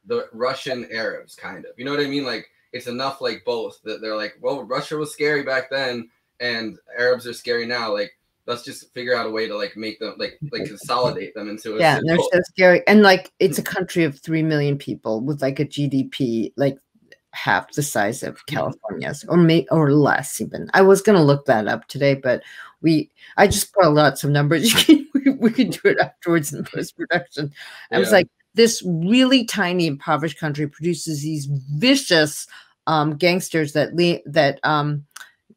the Russian Arabs, kind of. You know what I mean? Like, it's enough like both that they're like, well, Russia was scary back then, and Arabs are scary now. Like, let's just figure out a way to like make them like consolidate them into a and they're so scary. And like, it's a country of 3 million people with like a GDP like half the size of California's, or less even. I was going to look that up today, but I just brought out some numbers. We could do it afterwards in post-production. I was like, this really tiny impoverished country produces these vicious gangsters that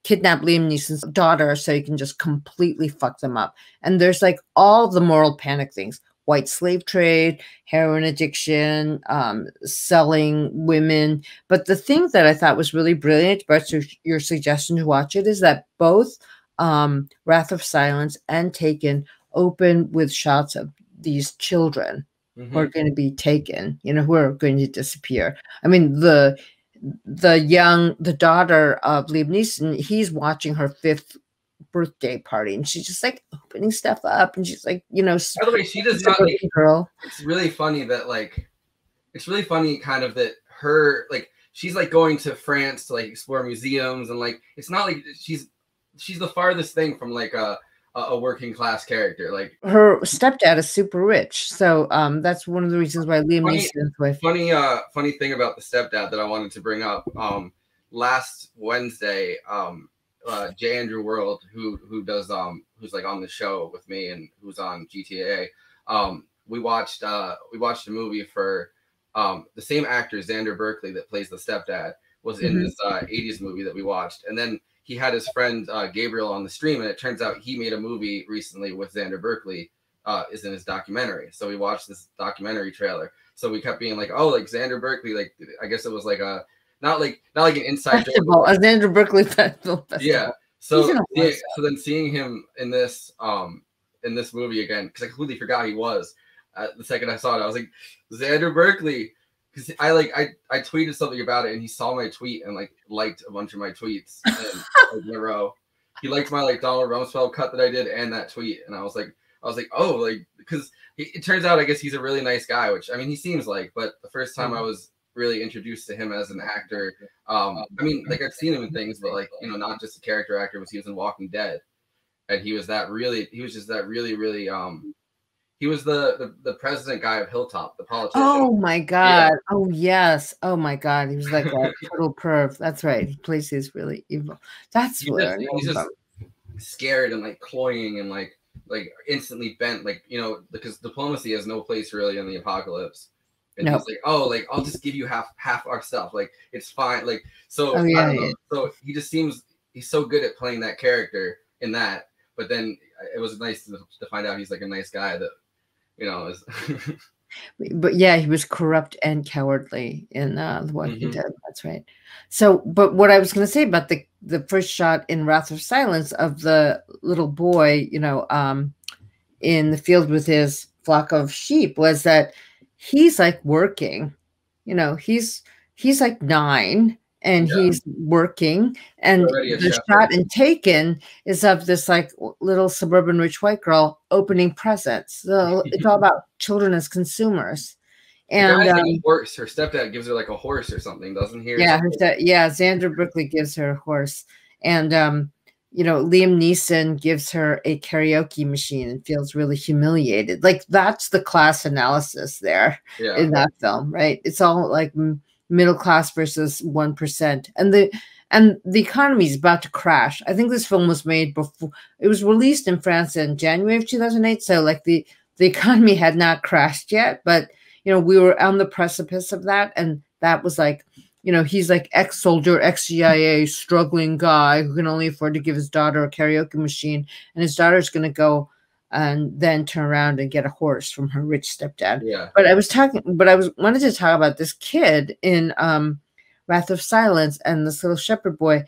kidnap Liam Neeson's daughter so he can just completely fuck them up. And there's like all the moral panic things: white slave trade, heroin addiction, selling women. But the thing that I thought was really brilliant about your suggestion to watch it is that both Wrath of Silence and Taken open with shots of these children who are going to be taken, who are going to disappear. I mean, the daughter of Liam Neeson, he's watching her 5th birthday party, and she's just like opening stuff up, and she's like, by the way, she does not like, girl. It's really funny that kind of that her, like, she's like going to France to like explore museums, and like it's not like she's the farthest thing from like a working class character. Like, her stepdad is super rich, so that's one of the reasons why Liam Neeson's wife. Funny thing about the stepdad that I wanted to bring up. Last Wednesday, J. Andrew World, who does who's like on the show with me and who's on GTA, we watched a movie for the same actor, Xander Berkeley, that plays the stepdad, was in this 80s movie that we watched, and then he had his friend Gabriel on the stream, and it turns out he made a movie recently with Xander Berkeley, is in his documentary. So we watched this documentary trailer. So we kept being like, oh, like Xander Berkeley, like I guess it was like a not like an inside festival, a Xander Berkeley festival. Yeah. So then seeing him in this movie again, because I completely forgot he was. The second I saw it, I was like, Xander Berkeley. Because I tweeted something about it, and he saw my tweet and like liked a bunch of my tweets in a row. He liked my like Donald Rumsfeld cut that I did and that tweet, and I was like, oh, like, because it turns out I guess he's a really nice guy, which I mean he seems like, but the first time I was really introduced to him as an actor, I mean, like, I've seen him in things, but like, not just a character actor, was he was in Walking Dead, and he was just that really he was the president guy of Hilltop, the politician. Oh my God. Yeah. Oh yes. Oh my God. He was like a total perv. That's right. He plays his really evil. That's weird. He's just scared and like cloying and like instantly bent, like, because diplomacy has no place really in the apocalypse. And he's like, oh, like, I'll just give you half our stuff. Like, it's fine. Like, so I don't know. So he just seems, he's so good at playing that character in that. But then it was nice to find out he's like a nice guy that, is but yeah, he was corrupt and cowardly in The Walking Dead. That's right. So, but what I was going to say about the first shot in Wrath of Silence of the little boy, in the field with his flock of sheep, was that he's like working, he's like 9 and he's working, and the shot in Taken is of this like little suburban rich white girl opening presents. So it's all about children as consumers. And horse, her stepdad gives her like a horse or something, doesn't he? Yeah, Xander Berkeley gives her a horse, and Liam Neeson gives her a karaoke machine and feels really humiliated. Like, that's the class analysis there in that film, right? It's all like middle class versus 1%, and the economy is about to crash. I think this film was made before it was released in France in January of 2008. So like the economy had not crashed yet, but we were on the precipice of that, and that was like, he's like ex-soldier, ex-CIA, struggling guy who can only afford to give his daughter a karaoke machine, and his daughter's going to go and then turn around and get a horse from her rich stepdad. Yeah. But I wanted to talk about this kid in Wrath of Silence and this little shepherd boy.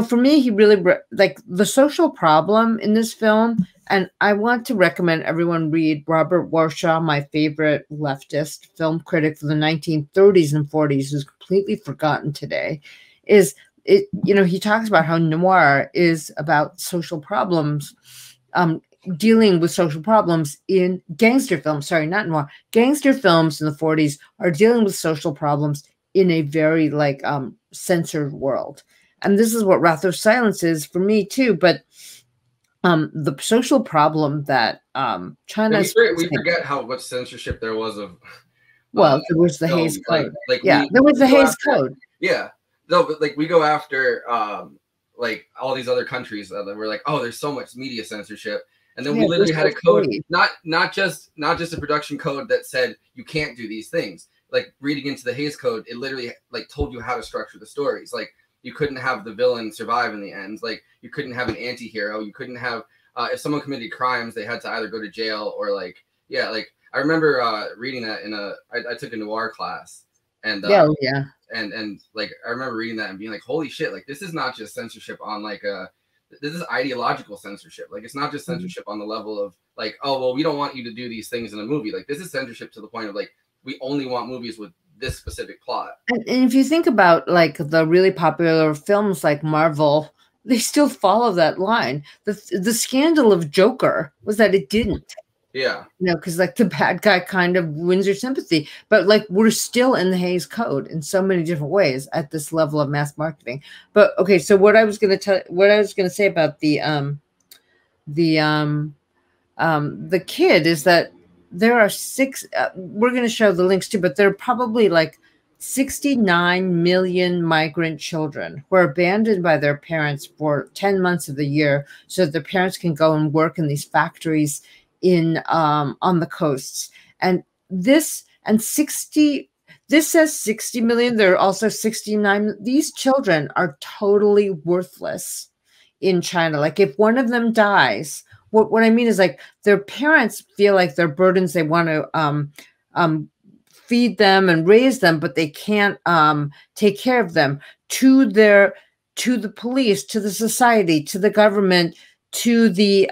For me, he really, like, the social problem in this film, and I want to recommend everyone read Robert Warshaw, my favorite leftist film critic for the 1930s and 40s, who's completely forgotten today, he talks about how noir is about social problems, dealing with social problems in gangster films. Sorry, not noir. Gangster films in the 40s are dealing with social problems in a very like censored world. And this is what Wrath of Silence is for me too. But the social problem that China, we forget how much censorship there was of. Well, there was the Hays Code. There was the Hays Code. Yeah, no, but like we go after like all these other countries that were like, oh, there's so much media censorship. And then we literally had a code, not just a production code that said you can't do these things. Like reading into the Hays Code, it literally like told you how to structure the stories. Like you couldn't have the villain survive in the end. Like you couldn't have an anti-hero. You couldn't have if someone committed crimes, they had to either go to jail or like I remember reading that in I took a noir class and and like I remember reading that and being like, holy shit, like this is not just censorship on like this is ideological censorship. Like it's not just censorship on the level of like, oh well, we don't want you to do these things in a movie. Like this is censorship to the point of like we only want movies with this specific plot. And if you think about like the really popular films like Marvel, they still follow that line. The scandal of Joker was that it didn't. Yeah. You know, because like the bad guy kind of wins your sympathy, but like we're still in the Hays Code in so many different ways at this level of mass marketing. But okay, so what I was going to say about the kid is that there are we're going to show the links too, but there are probably like 69 million migrant children who are abandoned by their parents for 10 months of the year so that their parents can go and work in these factories on the coasts. And this says 60 million. There are also 69. These children are totally worthless in China. Like if one of them dies, what I mean is like their parents feel like they're burdens. They want to feed them and raise them, but they can't take care of them. To the police, to the society, to the government, to the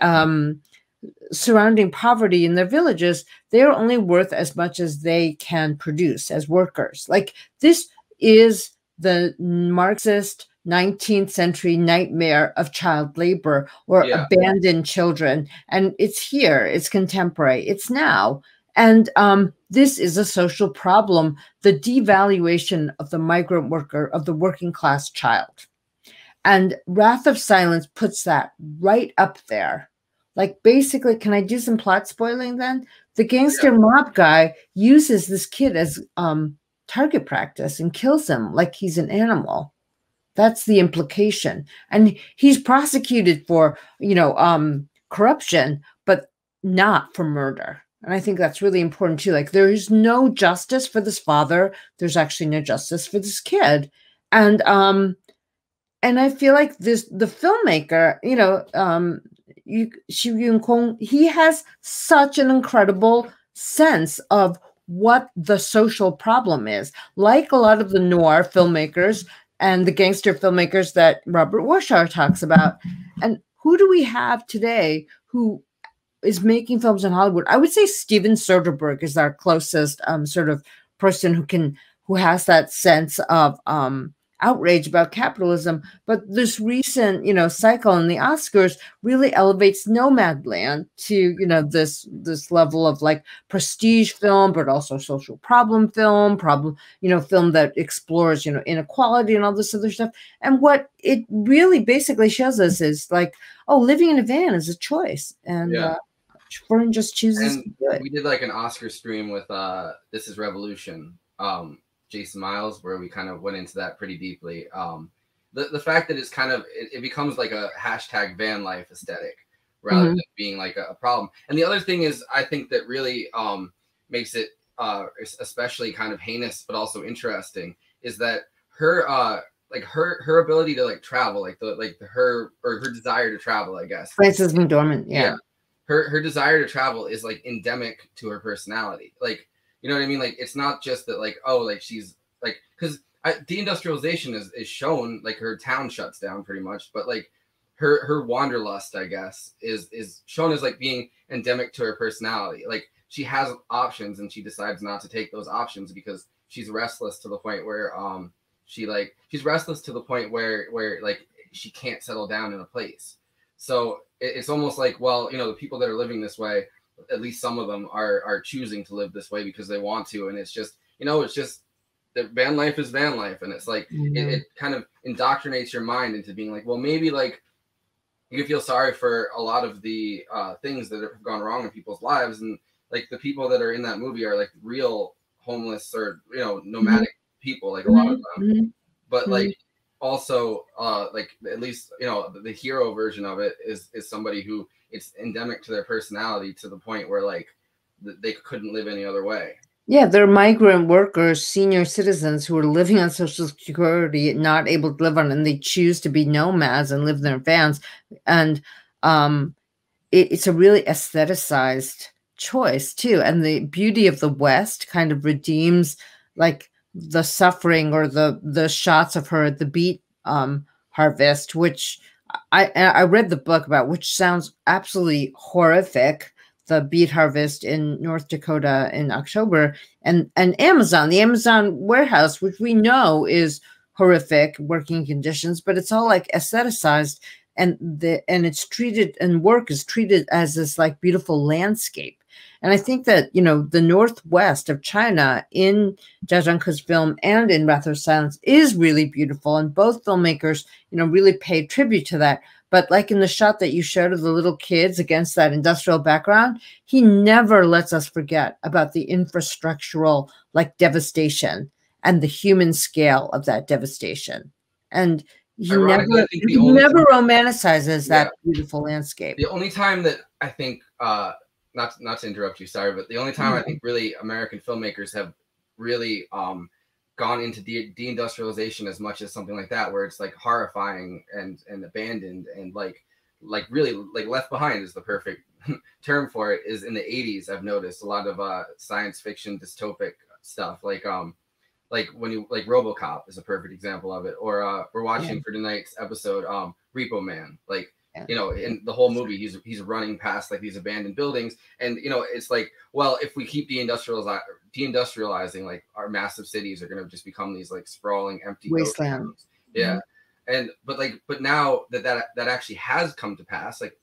surrounding poverty in their villages, they're only worth as much as they can produce as workers. Like this is the Marxist 19th century nightmare of child labor or abandoned children. And it's here, it's contemporary, it's now. And this is a social problem, the devaluation of the migrant worker, of the working class child. And Wrath of Silence puts that right up there. Like basically, can I do some plot spoiling then? The gangster mob guy uses this kid as target practice and kills him like he's an animal. That's the implication. And he's prosecuted for, corruption, but not for murder. And I think that's really important too. Like there is no justice for this father. There's actually no justice for this kid. And I feel like the filmmaker, Xu Yunkong, he has such an incredible sense of what the social problem is. Like a lot of the noir filmmakers and the gangster filmmakers that Robert Warshauer talks about. And who do we have today who is making films in Hollywood? I would say Steven Soderbergh is our closest sort of person who has that sense of outrage about capitalism. But this recent, cycle in the Oscars really elevates Nomadland to, this level of like prestige film, but also social problem, film that explores, inequality and all this other stuff. And what it really basically shows us is like, oh, living in a van is a choice. And Fern just chooses to do it. We did like an Oscar stream with This Is Revolution. Jason Miles, where we kind of went into that pretty deeply. The fact that it's kind of it becomes like a hashtag van life aesthetic rather than being like a problem. And the other thing is, I think that really makes it especially kind of heinous, but also interesting, is that her ability to like travel, her desire to travel, I guess. Frances McDormand, her desire to travel is like endemic to her personality, like. You know what I mean? Like, it's not just that, like, oh, like, she's, like, because deindustrialization is shown, like, her town shuts down pretty much, but, like, her wanderlust, I guess, is shown as, like, being endemic to her personality. Like, she has options, and she decides not to take those options because she's restless to the point where, she's restless to the point where like, she can't settle down in a place. So it's almost like, well, the people that are living this way, at least some of them are choosing to live this way because they want to. And it's just, it's just that van life is van life. And it's like, it kind of indoctrinates your mind into being like, well, maybe like you can feel sorry for a lot of the things that have gone wrong in people's lives. And like the people that are in that movie are like real homeless or, nomadic people, like a lot of them. But like also like at least, the hero version of it is somebody who it's endemic to their personality to the point where like they couldn't live any other way. Yeah, they're migrant workers, senior citizens who are living on Social Security, not able to live on, and they choose to be nomads and live in their vans. And it's a really aestheticized choice too. And the beauty of the West kind of redeems like the suffering or the shots of her at the beet harvest, which I read the book about, which sounds absolutely horrific. The beet harvest in North Dakota in October, and Amazon, the Amazon warehouse, which we know is horrific working conditions, but it's all like aestheticized, and it's treated, and work is treated as this like beautiful landscape. And I think that, you know, the Northwest of China in Jia Zhangke's film and in Wrath of Silence is really beautiful. And both filmmakers, you know, really paid tribute to that. But like in the shot that you showed of the little kids against that industrial background, he never lets us forget about the infrastructural like devastation and the human scale of that devastation. And he never romanticizes that beautiful landscape. The only time that I think, not to interrupt you, sorry, but the only time I think really American filmmakers have really gone into deindustrialization as much as something like that, where it's like horrifying and abandoned and like really like left behind is the perfect term for it, is in the 80s. I've noticed a lot of science fiction dystopic stuff, like when you like RoboCop is a perfect example of it, or we're watching for tonight's episode Repo Man, like, you know, in the whole movie, he's running past like these abandoned buildings, and you know, it's like, well, if we keep deindustrializing, like our massive cities are going to just become these like sprawling, empty wastelands. Yeah, and but now that actually has come to pass, like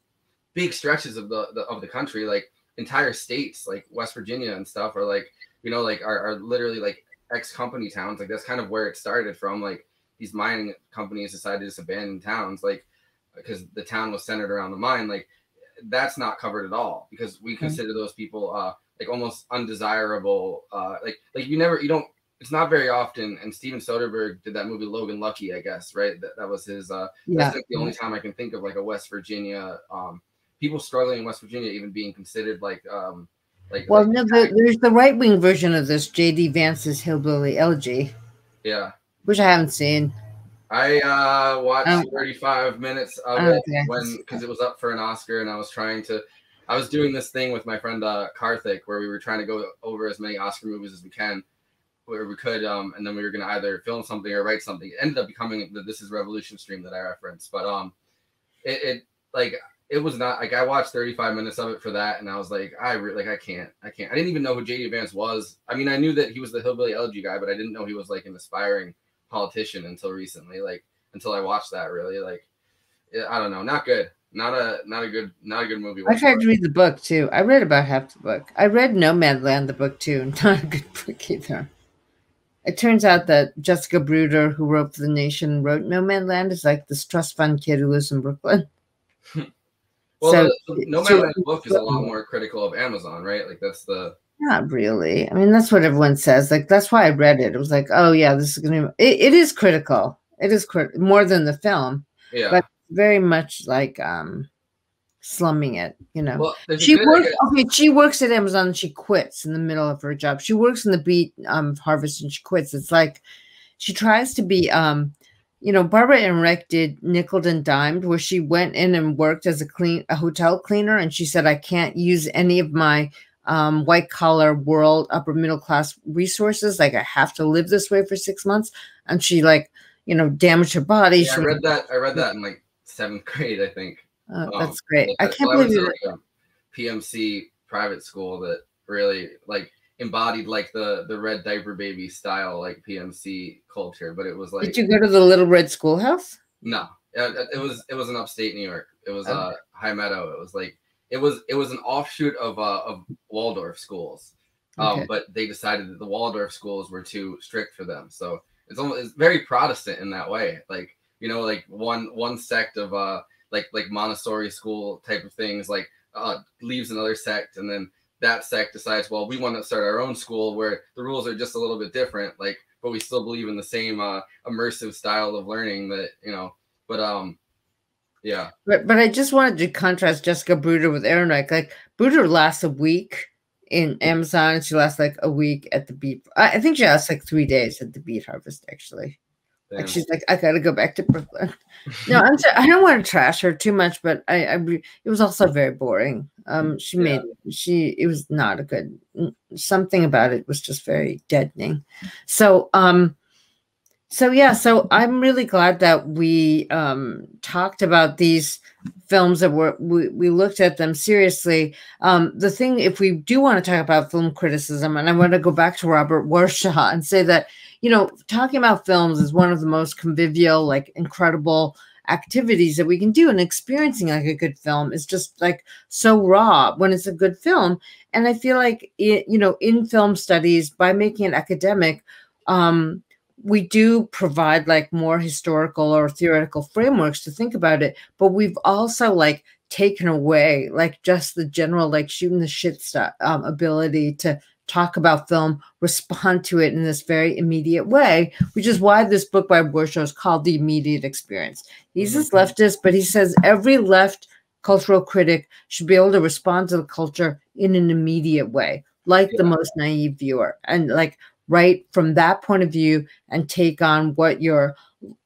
big stretches of the country, like entire states, like West Virginia and stuff, are like, you know, like are literally like ex-company towns. Like that's kind of where it started from. Like these mining companies decided to just abandon towns, like, because the town was centered around the mine. Like that's not covered at all, because we consider those people like almost undesirable. Like you don't, it's not very often. And Steven Soderbergh did that movie Logan Lucky, I guess, right? That was his that's like the only time I can think of like a West Virginia people struggling in West Virginia even being considered like there's the right-wing version of this, J.D. Vance's Hillbilly Elegy, which I haven't seen. I watched 35 minutes of it because it was up for an Oscar, and I was doing this thing with my friend Karthik, where we were trying to go over as many Oscar movies as we could, and then we were going to either film something or write something. It ended up becoming the This Is Revolution stream that I referenced, but it was not like, I watched 35 minutes of it for that, and I was like, I can't. I didn't even know who J.D. Vance was. I mean, I knew that he was the Hillbilly Elegy guy, but I didn't know he was like an aspiring politician until recently, like until I watched that. Really, like, I don't know, not good, not a good movie. I tried to read the book too. I read about half the book. I read Nomadland, the book too. Not a good book either. It turns out that Jessica Bruder, who wrote for The Nation, wrote Nomadland, is like this trust fund kid who lives in Brooklyn. Well, so the Nomadland book is a lot more critical of Amazon, right? Like that's the. Not really. I mean, that's what everyone says. Like, that's why I read it. It was like, oh yeah, this is going to. It is critical. It is more than the film. Yeah. But very much like slumming it. You know. Well, she works. Okay, she works at Amazon and she quits in the middle of her job. She works in the beet harvest and she quits. It's like she tries to be. You know, Barbara Ehrenreich did Nickeled and Dimed, where she went in and worked as a hotel cleaner, and she said, I can't use any of my white collar world upper middle class resources. Like I have to live this way for 6 months. And she like, you know, damaged her body. Yeah, I read that in like 7th grade, I think. That's great. I can't believe it. Like a PMC private school that really like embodied like the red diaper baby style, like PMC culture. But it was like, did you go to the Little Red Schoolhouse? No, it was in upstate New York. It was High Meadow. It was like, it was an offshoot of Waldorf schools, but they decided that the Waldorf schools were too strict for them. So it's very Protestant in that way. Like, you know, like one sect of like Montessori school type of things, like leaves another sect, and then that sect decides, well, we want to start our own school where the rules are just a little bit different, like, but we still believe in the same immersive style of learning that, you know, but yeah. But I just wanted to contrast Jessica Bruder with Ehrenreich. Like Bruder lasts a week in Amazon, and she lasts like a week at the beet. I think she lasts like 3 days at the beet harvest, actually. Damn. Like she's like, I gotta go back to Brooklyn. No, I'm sorry, I don't want to trash her too much, but it was also very boring. It was not a good, something about it was just very deadening. So so I'm really glad that we talked about these films that we looked at them seriously. The thing, if we do want to talk about film criticism, and I want to go back to Robert Warshaw and say that, you know, talking about films is one of the most convivial, like incredible activities that we can do, and experiencing like a good film is just like so raw when it's a good film. And I feel like in film studies, by making it academic, we do provide like more historical or theoretical frameworks to think about it, but we've also like taken away like just the general like shooting the shit stuff ability to talk about film, respond to it in this very immediate way, which is why this book by Warshaw is called The Immediate Experience. He's this leftist, but he says every left cultural critic should be able to respond to the culture in an immediate way, like the most naive viewer, and like right from that point of view, and take on what you're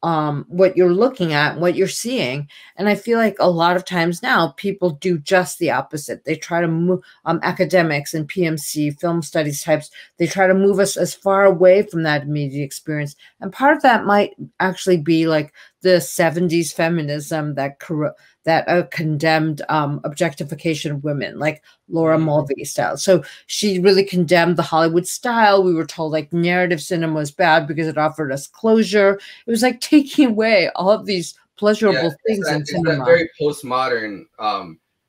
looking at, what you're seeing. And I feel like a lot of times now people do just the opposite. They try to move academics and PMC film studies types. They try to move us as far away from that immediate experience. And part of that might actually be like the 70s feminism that condemned objectification of women, like Laura Mulvey style. So she really condemned the Hollywood style. We were told like narrative cinema was bad because it offered us closure. It was like taking away all of these pleasurable things in cinema. It's that very postmodern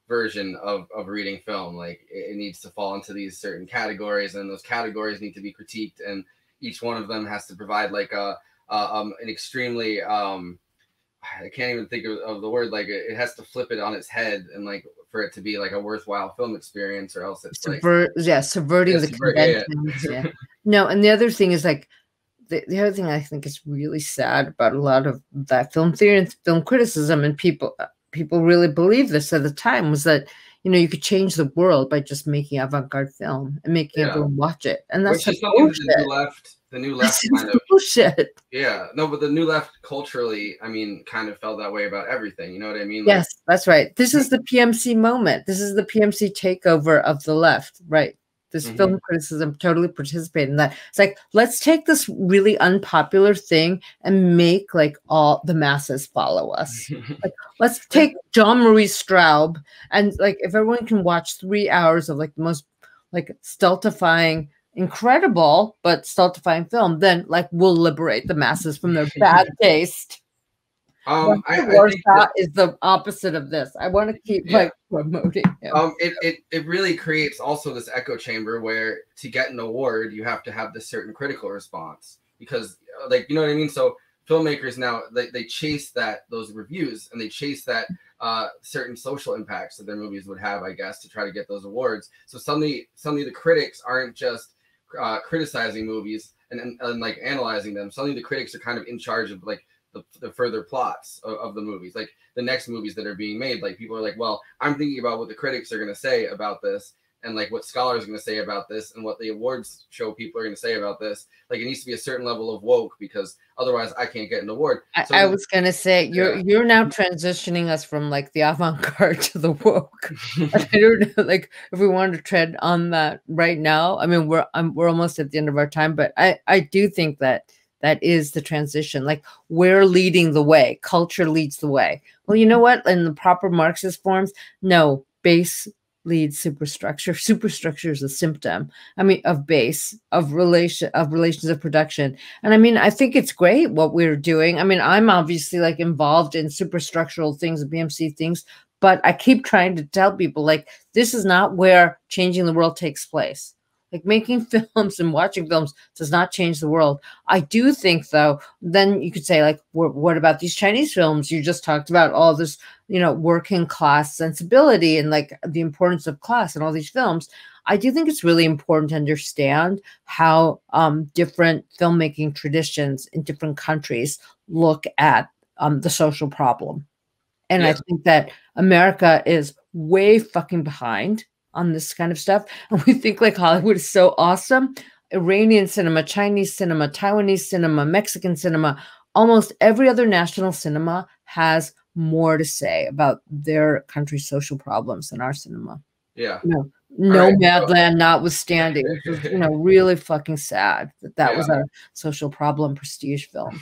version of reading film. Like it needs to fall into these certain categories, and those categories need to be critiqued, and each one of them has to provide like an extremely I can't even think of the word, like it has to flip it on its head, and like for it to be like a worthwhile film experience, or else it's subverting the conventions. Yeah. No, and the other thing is like the other thing I think is really sad about a lot of that film theory and film criticism, and people really believe this at the time, was that, you know, you could change the world by just making avant-garde film and making everyone watch it, and that's which is something the new left kind of bullshit. Yeah, no, but the new left culturally, I mean, kind of felt that way about everything. You know what I mean? Yes, that's right. This is the PMC moment. This is the PMC takeover of the left, right? This film criticism totally participated in that. It's like, let's take this really unpopular thing and make like all the masses follow us. Like, let's take Jean-Marie Straub, and like if everyone can watch 3 hours of like the most like stultifying, incredible but stultifying film, then like we'll liberate the masses from their bad taste. I think that is the opposite of this. I want to keep like promoting him. It really creates also this echo chamber where to get an award you have to have this certain critical response, because like, you know what I mean? So filmmakers now they chase those reviews, and they chase that certain social impacts that their movies would have, I guess, to try to get those awards. So suddenly the critics aren't just criticizing movies and like analyzing them. Suddenly the critics are kind of in charge of like the further plots of the movies, like the next movies that are being made. Like people are like, well, I'm thinking about what the critics are going to say about this, and like what scholars are going to say about this, and what the awards show people are going to say about this. Like it needs to be a certain level of woke, because otherwise I can't get an award. So I was going to say you're now transitioning us from like the avant-garde to the woke. I don't know, like if we wanted to tread on that right now. I mean, we're almost at the end of our time, but I do think that is the transition. Like we're leading the way. Culture leads the way. Well, you know what? In the proper Marxist forms, no, base leads superstructure. Superstructure is a symptom, I mean, of base, of relations of production. And I mean, I think it's great what we're doing. I mean, I'm obviously like involved in superstructural things and BMC things, but I keep trying to tell people like, this is not where changing the world takes place. Like making films and watching films does not change the world. I do think, though, then you could say, like, what about these Chinese films? You just talked about all this, you know, working class sensibility and like the importance of class in all these films. I do think it's really important to understand how different filmmaking traditions in different countries look at the social problem. And I think that America is way fucking behind on this kind of stuff. And we think like Hollywood is so awesome. Iranian cinema, Chinese cinema, Taiwanese cinema, Mexican cinema, almost every other national cinema has more to say about their country's social problems than our cinema. Yeah. No right, Madland notwithstanding, which was, really fucking sad that was a social problem prestige film.